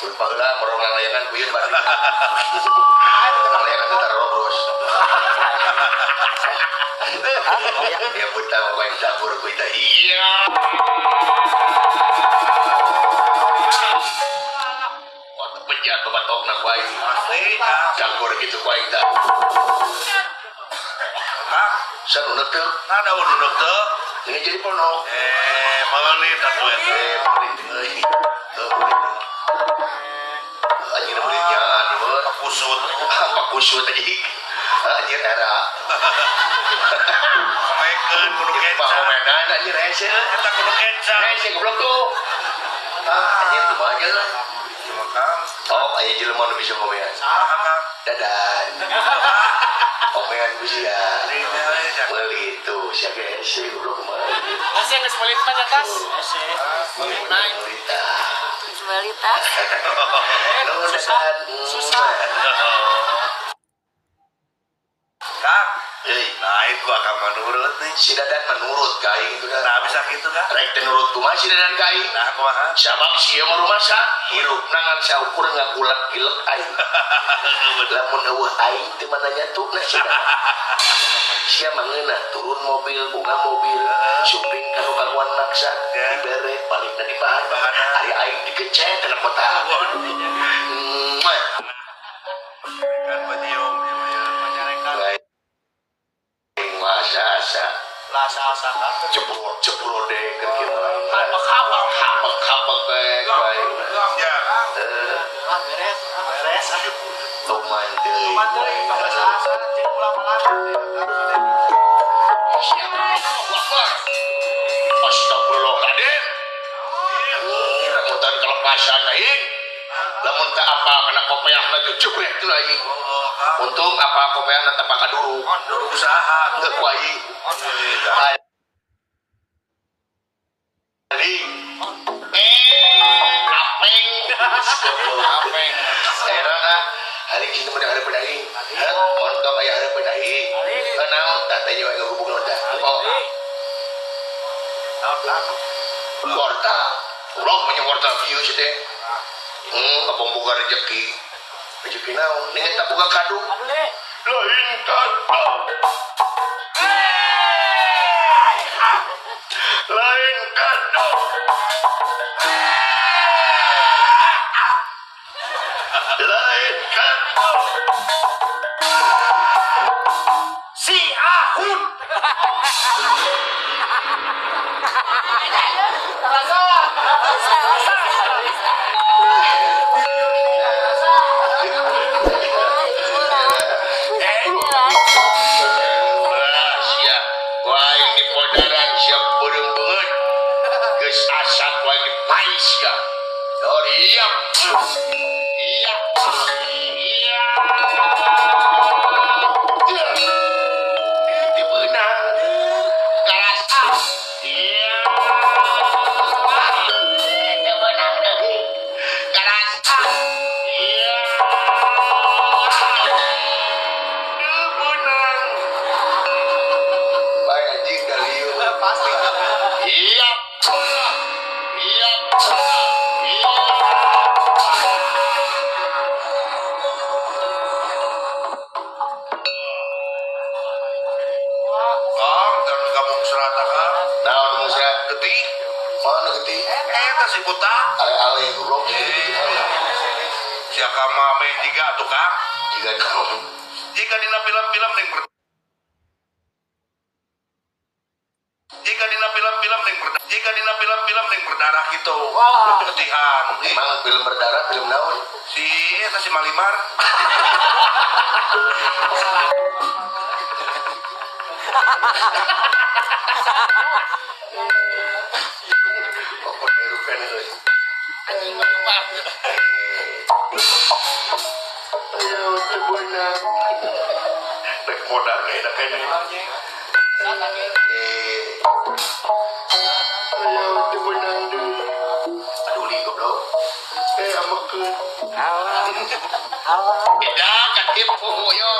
Baheula morong layangan kuyeun bari. Layangan teh tarobros. Ya buta main dapur ku teh. Iya. Waktu penjat batokna ku aing. Campur gitu ku aing teh. Kang, Sanuneuk teh. ada udunuk teh. Ini jadi ponok. Meulit atuh eta. Anjir mulitnya di bawah. Kusut. Apa kusut tadi? Anjir era. Maikeun kudu Pak kencan. Medan anjir hese. Eta kudu kencan. Hese goblok tuh. Anjir tuh aja lah. Cuma Kang, Oh, aya jelema nu bisa ngomean. Kang. Dadan. Ngomean ku sia. Meuli itu sia ge hese goblok mah. Masih geus meuli mah atas. Naik. Balita. Susah. Kang, Hei, naik gua akan menurut nih. si Dadan menurut ka aing itu dah. Nah, bisa gitu kan? Rek teh nurut kumaha si Dadan ka aing. Nah, kumaha? Sabab si ieu mah rumasa hirup nangan saukur ngagulak-gilek aing. Lamun eueuh aing teu mana nyatuna si Dadan. Sia mangeuna turun mobil, bunga mobil, syuting kanu kaluan maksa, dibere palingna di bahan. Ari aing dikecet kana kota. Kan badiung Aing masa-asa Lasa-asa kan. cepur deh ke kieu. Habak-habak. Habak-habak bae aing. Ya, Beres. Beres. Tuman deui. Manteuy lasa-asa jeung ulang-ulang. Astagfirullahaladzim. Ramutan kelepasan aing. Lamun teu apa kana kopeahna jebrek teh aing. Untung apa kopeahna teu paka duru. dulu usaha. Teu ku aing. Jadi apeng. Apeng. Era hari kita meureun hareupeun aing. Montong aya hareupeun aing. Naon tah teh nyawa ngehubungna tah. Warta, ulah punya warta kieu sih teh. Abang boga rezeki. Rezeki naon? Ning eta boga kado. Lain kado. Lain kado. Lain kado. Si Ahun. Sia, wae di podaran siap beureung beungeut. Geus asap wae di pais ka. Iya. Iya. Iya. Di beunang. Kalas. Iya. Di beunang deui. Kalas. Iya. Di beunang. Bae anjing kaliu. Pasti. Iya. Iya. Iya. Kang, jangan kamu serata Kang. Naon musra Getih. mana geuti? Eta si buta. Ale-ale goblok. Siaka mame tiga tuh Kang. Jika kamu Jika dina film-film yang berdarah gitu. Ketihan. emang film berdarah film naon? Si eta si Malimar. Pokok derukan euy. Anjing mah. Ayo teu beunang. Rek modal kayaknya kayaknya. Ayo teu beunang deui. Aduh li goblok. Amekeun. Beda ka tipu yo.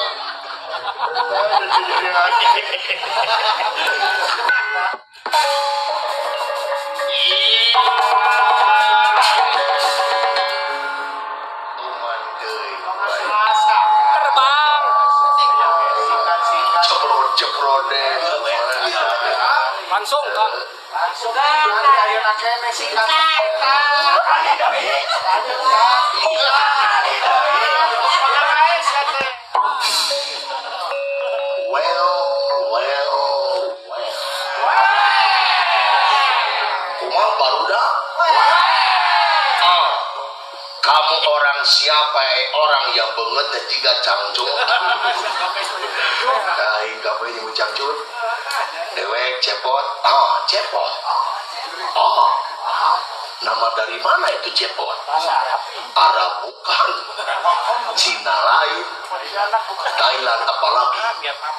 ceprodet. Langsung kan. Langsung kan. Ayo nak Meksika. Well. Kumaha barudak? Kamu orang siapa? Orang yang banget tiga cangcut. Kain kamu ini mau cangcut? Dewek cepot. Cepot. Nama dari mana itu cepot? Arab bukan. Cina lain. Thailand apalagi.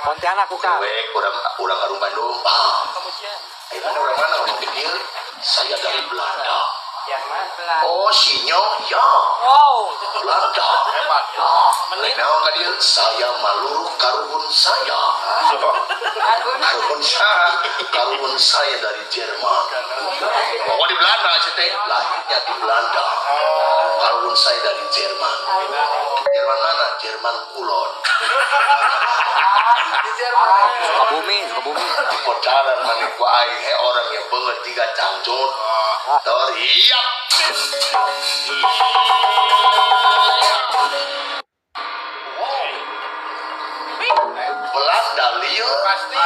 Pontianak bukan. Dewek orang Arung Bandung. Mana orang mana ngomong kecil? Saya dari Belanda. Oh, sinyo, ya. Belanda. Naon ka dieu? Saya maluru karubun saya. Karubun saya dari Jerman. Oh, di Belanda teh. Lahirnya di Belanda. Karubun saya dari Jerman. Jerman mana? Jerman Kulon. Sukabumi. Kodaran manik wae orang yang banget tiga cangcut. Teriak. Belanda lieu Pasti.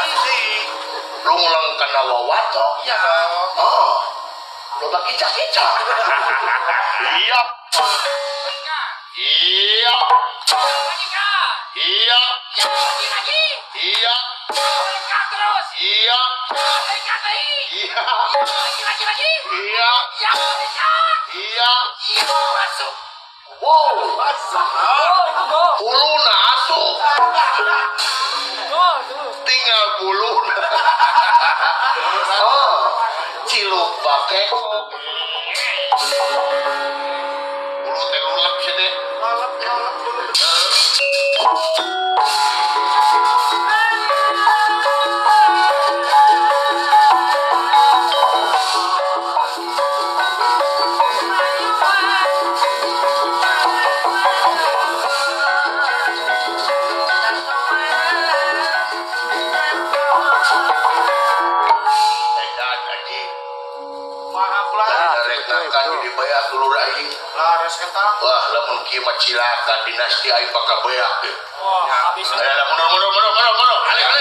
lu ngulang kana wawato. Ya. Lu bagi cak-cak. Iya. Iya. Iya. Iya. Iya. Iya. Iya. Iya. Wow. Buluna asuh. Tinggal buluna. Ciluk pake. Bulu teh lulap sini. Dibayar dulu aing. Laras kata. Wah, lamun kieu mah cilaka dinasti aing pakabeak. Wah, habis. Mundur. Ale.